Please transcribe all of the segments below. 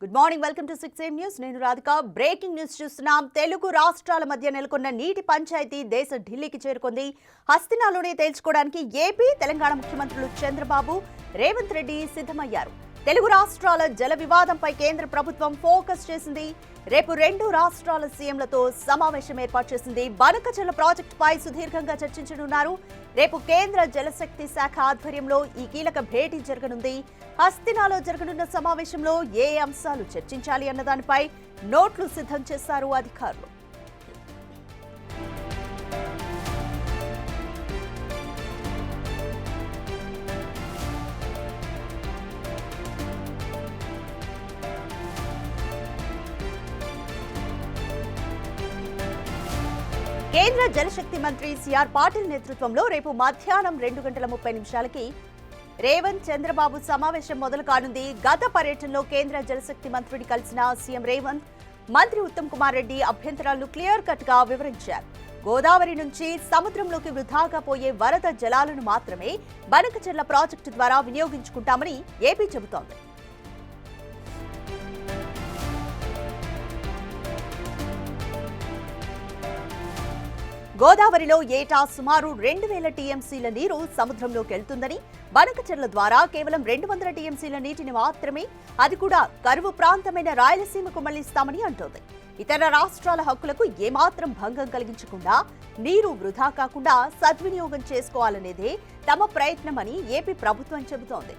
Good morning, welcome to 6am news. నేను Radhika. Breaking news చూస్తున్నాం. తెలుగు రాష్ట్రాల మధ్య నెలకొన్న నీటి పంచాయతీ దేశ ఢిల్లీకి చేరుకుంది. హస్తినాలోనే తేల్చుకోవడానికి ఏపీ, తెలంగాణ ముఖ్యమంత్రులు చంద్రబాబు, రేవంత్ రెడ్డి సిద్ధమయ్యారు. తెలుగు రాష్ట్రాల జల వివాదంపై కేంద్ర ప్రభుత్వం ఫోకస్ చేసింది. రేపు రెండు రాష్ట్రాల సీఎంలతో సమావేశం ఏర్పాటు చేసింది. బనకచెర్ల ప్రాజెక్టుపై సుదీర్ఘంగా చర్చించనున్నారు. రేపు కేంద్ర జలశక్తి శాఖ ఆధ్వర్యంలో ఈ కీలక భేటీ జరగనుంది. హస్తినాలో జరగనున్న సమావేశంలో ఏ అంశాలు చర్చించాలి అన్న దానిపై నోట్లు సిద్ధం చేశారు అధికారులు. కేంద్ర జలశక్తి మంత్రి సిఆర్ పాటిల్ నేతృత్వంలో రేపు మధ్యాహ్నం 2:30 రేవంత్, చంద్రబాబు సమావేశం మొదలు కానుంది. గత పర్యటనలో కేంద్ర జలశక్తి మంత్రిని కలిసిన సీఎం రేవంత్, మంత్రి ఉత్తమ్ కుమార్ రెడ్డి అభ్యంతరాలను క్లియర్ కట్ గా వివరించారు. గోదావరి నుంచి సముద్రంలోకి వృధాగా పోయే వరద జలాలను మాత్రమే బనకచెర్ల ప్రాజెక్టు ద్వారా వినియోగించుకుంటామని ఏపీ చెబుతోంది. గోదావరిలో ఏటా సుమారు 2000 టీఎంసీల నీరు సముద్రంలోకి వెళ్తుందని, బనకచెర్ల ద్వారా కేవలం 200 టీఎంసీల నీటిని మాత్రమే, అది కూడా కరువు ప్రాంతమైన రాయలసీమకు మళ్లిస్తామని అంటోంది. ఇతర రాష్ట్రాల హక్కులకు ఏమాత్రం భంగం కలిగించకుండా, నీరు వృధా కాకుండా సద్వినియోగం చేసుకోవాలనేదే తమ ప్రయత్నమని ఏపీ ప్రభుత్వం చెబుతోంది.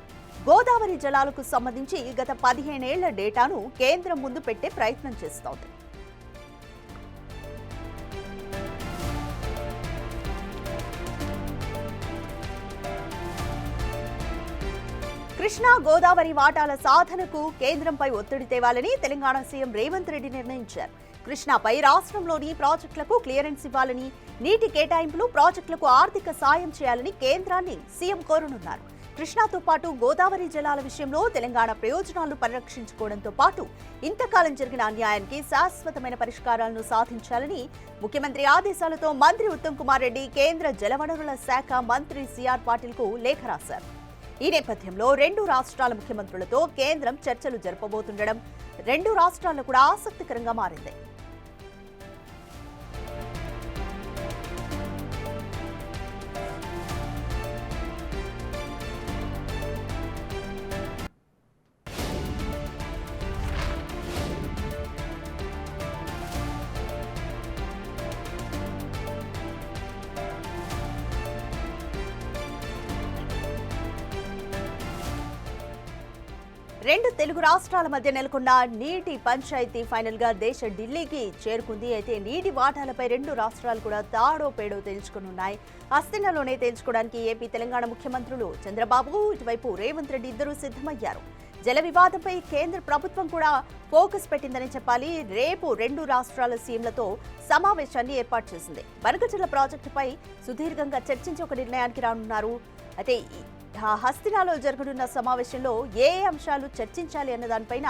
గోదావరి జలాలకు సంబంధించి గత 15 ఏళ్ల డేటాను కేంద్రం ముందు పెట్టే ప్రయత్నం చేస్తోంది. కృష్ణా, గోదావరి వాటాల సాధనకు కేంద్రంపై ఒత్తిడి తేవాలని తెలంగాణ సీఎం రేవంత్ రెడ్డి నిర్ణయించారు. కృష్ణాపై రాష్ట్రంలోని ప్రాజెక్టులకు క్లియరెన్స్ ఇవ్వాలని, నీటి కేటాయింపులు, ప్రాజెక్టులకు ఆర్థిక సాయం చేయాలని కేంద్రాన్ని సీఎం కోరనున్నారు. కృష్ణాతో పాటు గోదావరి జలాల విషయంలో తెలంగాణ ప్రయోజనాలను పరిరక్షించుకోవడంతో పాటు ఇంతకాలం జరిగిన అన్యాయానికి శాశ్వతమైన పరిష్కారాలను సాధించాలని ముఖ్యమంత్రి ఆదేశాలతో మంత్రి ఉత్తమ్ కుమార్ రెడ్డి కేంద్ర జలవనరుల శాఖ మంత్రి సిఆర్ పాటిల్ కు లేఖ రాశారు. ఈ నేపథ్యంలో రెండు రాష్ట్రాల ముఖ్యమంత్రులతో కేంద్రం చర్చలు జరపబోతుండడం రెండు రాష్ట్రాల్లో కూడా ఆసక్తికరంగా మారింది. రెండు తెలుగు రాష్ట్రాల మధ్య నెలకొన్న నీటి పంచాయతీ ఫైనల్ గా దేశ ఢిల్లీకి చేరుకుంది. అయితే నీటి వాటాలపై రెండు రాష్ట్రాలు కూడా తాడో పేడో తేల్చుకున్నాయి. హస్తినాలోనే తేల్చుకోవడానికి ఏపీ, తెలంగాణ ముఖ్యమంత్రులు చంద్రబాబు, ఇటువైపు రేవంత్ రెడ్డి ఇద్దరూ సిద్ధమయ్యారు. జల వివాదంపై కేంద్ర ప్రభుత్వం కూడా ఫోకస్ పెట్టిందని చెప్పాలి. రేపు రెండు రాష్ట్రాల సీఎంలతో సమావేశాన్ని ఏర్పాటు చేసింది. బనకచెర్ల ప్రాజెక్టుపై సుదీర్ఘంగా చర్చించి ఒక నిర్ణయానికి రానున్నారు. అయితే హస్తినాలో జరగనున్న సమావేశంలో ఏ అంశాలు చర్చించాలి అన్న దానిపైన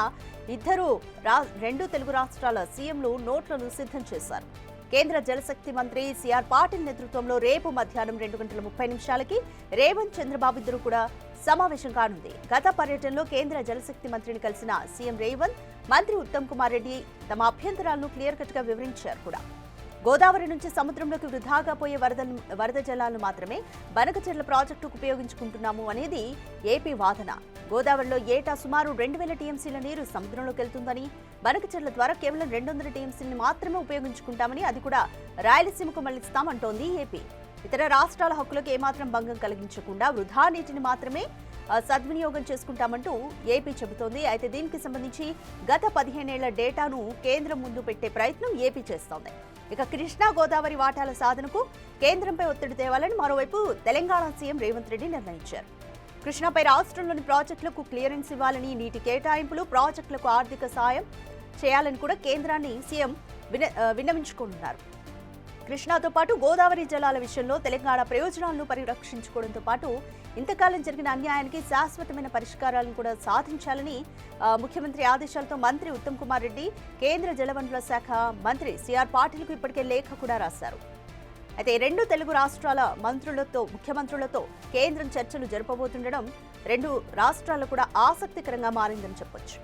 రెండు తెలుగు రాష్ట్రాల సీఎంలు నోట్లను సిద్ధం చేశారు. కేంద్ర జలశక్తి మంత్రి సిఆర్ పాటిల్ నేతృత్వంలో రేపు మధ్యాహ్నం 2:30 రేవంత్, చంద్రబాబు ఇద్దరు కూడా సమావేశం కానుంది. గత పర్యటనలో కేంద్ర జలశక్తి మంత్రిని కలిసిన సీఎం రేవంత్, మంత్రి ఉత్తమ్ కుమార్ రెడ్డి తమ అభ్యంతరాలను క్లియర్ కట్ గా వివరించారు కూడా. గోదావరి నుంచి సముద్రంలోకి వృధాగా పోయే వరద జలాలను మాత్రమే బనకచెర్ల ప్రాజెక్టుకు ఉపయోగించుకుంటున్నాము అనేది ఏపీ వాదన. గోదావరిలో ఏటా సుమారు 2000 టీఎంసీల నీరు సముద్రంలోకి వెళ్తుందని, బనకచెర్ల ద్వారా కేవలం 200 టీఎంసీని మాత్రమే ఉపయోగించుకుంటామని, అది కూడా రాయలసీమకు మళ్లిస్తామంటోంది ఏపీ. ఇతర రాష్ట్రాల హక్కులకు ఏమాత్రం భంగం కలిగించకుండా వృధా నీటిని మాత్రమే సద్వినియోగం చేసుకుంటామంటూ ఏపీ చెబుతోంది. అయితే దీనికి సంబంధించి గత 15 ఏళ్ల డేటాను కేంద్రం ముందు పెట్టే ప్రయత్నం ఏపీ చేస్తోంది. ఇక కృష్ణా, గోదావరి వాటాల సాధనకు కేంద్రంపై ఒత్తిడి తేవాలని మరోవైపు తెలంగాణ సీఎం రేవంత్ రెడ్డి నిర్ణయించారు. కృష్ణాపై రాష్ట్రంలోని ప్రాజెక్టులకు క్లియరెన్స్ ఇవ్వాలని, నీటి కేటాయింపులు, ప్రాజెక్టులకు ఆర్థిక సాయం చేయాలని కూడా కేంద్రాన్ని సీఎం విన్నవించుకుంటున్నారు. కృష్ణాతో పాటు గోదావరి జలాల విషయంలో తెలంగాణ ప్రయోజనాలను పరిరక్షించుకోవడంతో పాటు ఇంతకాలం జరిగిన అన్యాయానికి శాశ్వతమైన పరిష్కారాలను కూడా సాధించాలని ముఖ్యమంత్రి ఆదేశాలతో మంత్రి ఉత్తమ్ కుమార్ రెడ్డి కేంద్ర జలవనరుల శాఖ మంత్రి సిఆర్ పాటిల్కు ఇప్పటికే లేఖ కూడా రాశారు. అయితే రెండు తెలుగు రాష్ట్రాల ముఖ్యమంత్రులతో కేంద్రం చర్చలు జరపబోతుండడం రెండు రాష్ట్రాలు కూడా ఆసక్తికరంగా మారిందని చెప్పొచ్చు.